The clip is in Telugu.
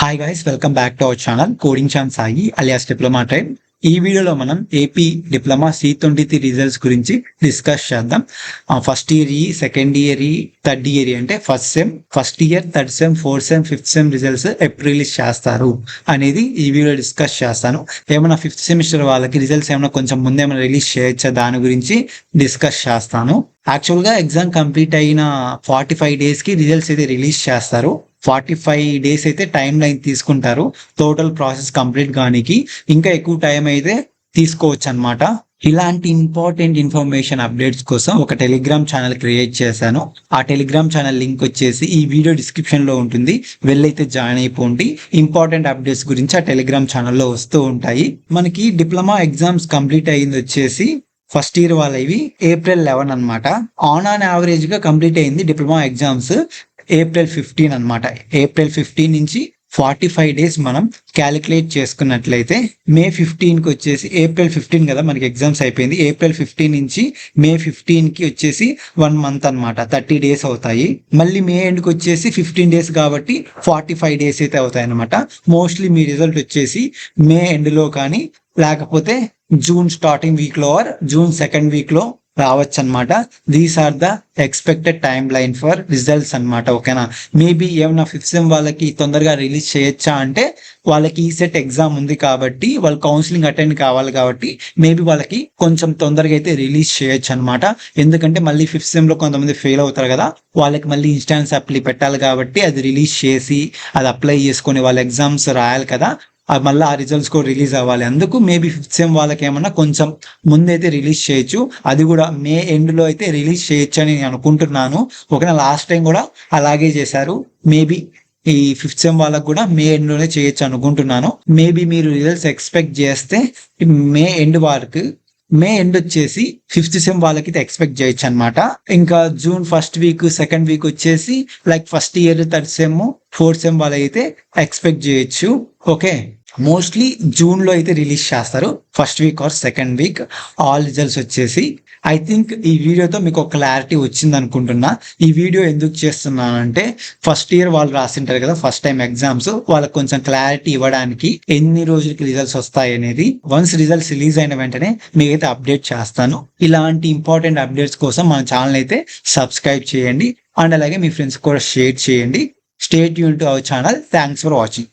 Hi guys, welcome back to our channel coding chance Sai alias diploma time. ఈ వీడియోలో మనం ఏపీ డిప్లొమా C23 రిజల్ట్స్ గురించి డిస్కస్ చేద్దాం. First year, second year, third year అంటే first year, third sem, fourth sem, fifth sem results ఎప్పుడు రిలీజ్ చేస్తారు అనేది ఈ వీడియో డిస్కస్ చేస్తాను. ఏమైనా ఫిఫ్త్ సెమిస్టర్ వాళ్ళకి రిజల్ట్స్ ఏమైనా కొంచెం ముందే ఏమైనా రిలీజ్ చేయొచ్చా దాని గురించి డిస్కస్ చేస్తాను. యాక్చువల్గా ఎగ్జామ్ కంప్లీట్ అయిన 45 డేస్కి రిజల్ట్స్ అయితే రిలీజ్ చేస్తారు. 45 డేస్ అయితే టైం లైన్ తీసుకుంటారు టోటల్ ప్రాసెస్ కంప్లీట్ కానికి. ఇంకా ఎక్కువ టైం అయితే తీసుకోవచ్చు అనమాట. ఇలాంటి ఇంపార్టెంట్ ఇన్ఫర్మేషన్ అప్డేట్స్ కోసం ఒక టెలిగ్రామ్ ఛానల్ క్రియేట్ చేశాను. ఆ టెలిగ్రామ్ ఛానల్ లింక్ వచ్చేసి ఈ వీడియో డిస్క్రిప్షన్ లో ఉంటుంది, వెళ్ళైతే జాయిన్ అయిపోండి. ఇంపార్టెంట్ అప్డేట్స్ గురించి ఆ టెలిగ్రామ్ ఛానల్లో వస్తూ ఉంటాయి. మనకి డిప్లొమా ఎగ్జామ్స్ కంప్లీట్ అయ్యింది వచ్చేసి ఫస్ట్ ఇయర్ వాళ్ళవి April 11 అనమాట. ఆన్ యావరేజ్ గా కంప్లీట్ అయింది డిప్లొమా ఎగ్జామ్స్ April 15 అనమాట. April 15 నుంచి 45 డేస్ మనం క్యాలిక్యులేట్ చేసుకున్నట్లయితే May 15కి వచ్చేసి, April 15 కదా మనకి ఎగ్జామ్స్ అయిపోయింది, April 15 నుంచి May 15కి వచ్చేసి 1 మంత్ అనమాట, 30 డేస్ అవుతాయి. మళ్ళీ మే ఎండ్కి వచ్చేసి 15 డేస్ కాబట్టి 45 డేస్ అయితే అవుతాయి అనమాట. మోస్ట్లీ మీ రిజల్ట్ వచ్చేసి మే ఎండ్లో కానీ లేకపోతే జూన్ స్టార్టింగ్ వీక్ లో ఆర్ జూన్ సెకండ్ వీక్ లో రావచ్చు అనమాట. These are the expected timeline for results అనమాట. ఓకేనా, మేబీ ఏమన్నా ఫిఫ్త్ సెమ్ వాళ్ళకి తొందరగా రిలీజ్ చేయొచ్చా అంటే వాళ్ళకి ఈ సెట్ ఎగ్జామ్ ఉంది కాబట్టి, వాళ్ళు కౌన్సిలింగ్ అటెండ్ కావాలి కాబట్టి మేబీ వాళ్ళకి కొంచెం తొందరగా అయితే రిలీజ్ చేయొచ్చు అనమాట. ఎందుకంటే మళ్ళీ ఫిఫ్త్ సెమ్ లో కొంతమంది ఫెయిల్ అవుతారు కదా, వాళ్ళకి మళ్ళీ ఇన్స్టాన్స్ అప్లై పెట్టాలి కాబట్టి అది రిలీజ్ చేసి అది అప్లై చేసుకొని వాళ్ళ ఎగ్జామ్స్ రాయాలి కదా, మళ్ళీ ఆ రిజల్ట్స్ కూడా రిలీజ్ అవ్వాలి. అందుకు మేబీ ఫిఫ్త్ సెమ్ వాళ్ళకి ఏమన్నా కొంచెం ముందైతే రిలీజ్ చేయొచ్చు. అది కూడా మే ఎండ్ లో అయితే రిలీజ్ చేయొచ్చు అని నేను అనుకుంటున్నాను. ఒకవేళ లాస్ట్ టైం కూడా అలాగే చేశారు. మేబీ ఈ ఫిఫ్త్ సెమ్ వాళ్ళకి కూడా మే ఎండ్ లోనే చేయొచ్చు అనుకుంటున్నాను. మేబీ మీరు రిజల్ట్స్ ఎక్స్పెక్ట్ చేస్తే మే ఎండ్ వరకు, మే ఎండ్ వచ్చేసి ఫిఫ్త్ సెమ్ వాళ్ళకి ఎక్స్పెక్ట్ చేయొచ్చు అనమాట. ఇంకా June first week, second week వచ్చేసి like first year, third sem, fourth sem వాళ్ళైతే ఎక్స్పెక్ట్ చేయొచ్చు. ఓకే, మోస్ట్లీ జూన్ లో అయితే రిలీజ్ చేస్తారు, first week or second week. All results వచ్చేసి ఐ థింక్ ఈ వీడియోతో మీకు ఒక క్లారిటీ వచ్చింది అనుకుంటున్నా. ఈ వీడియో ఎందుకు చేస్తున్నానంటే ఫస్ట్ ఇయర్ వాళ్ళు రాసింటారు కదా ఫస్ట్ టైం ఎగ్జామ్స్, వాళ్ళకి కొంచెం క్లారిటీ ఇవ్వడానికి ఎన్ని రోజులకి రిజల్ట్స్ వస్తాయి అనేది. వన్స్ రిజల్ట్స్ రిలీజ్ అయిన వెంటనే మీకైతే అప్డేట్ చేస్తాను. ఇలాంటి ఇంపార్టెంట్ అప్డేట్స్ కోసం మన ఛానల్ అయితే సబ్స్క్రైబ్ చేయండి అండ్ అలాగే మీ ఫ్రెండ్స్ కూడా షేర్ చేయండి. Stay tune to our channel. Thanks for watching.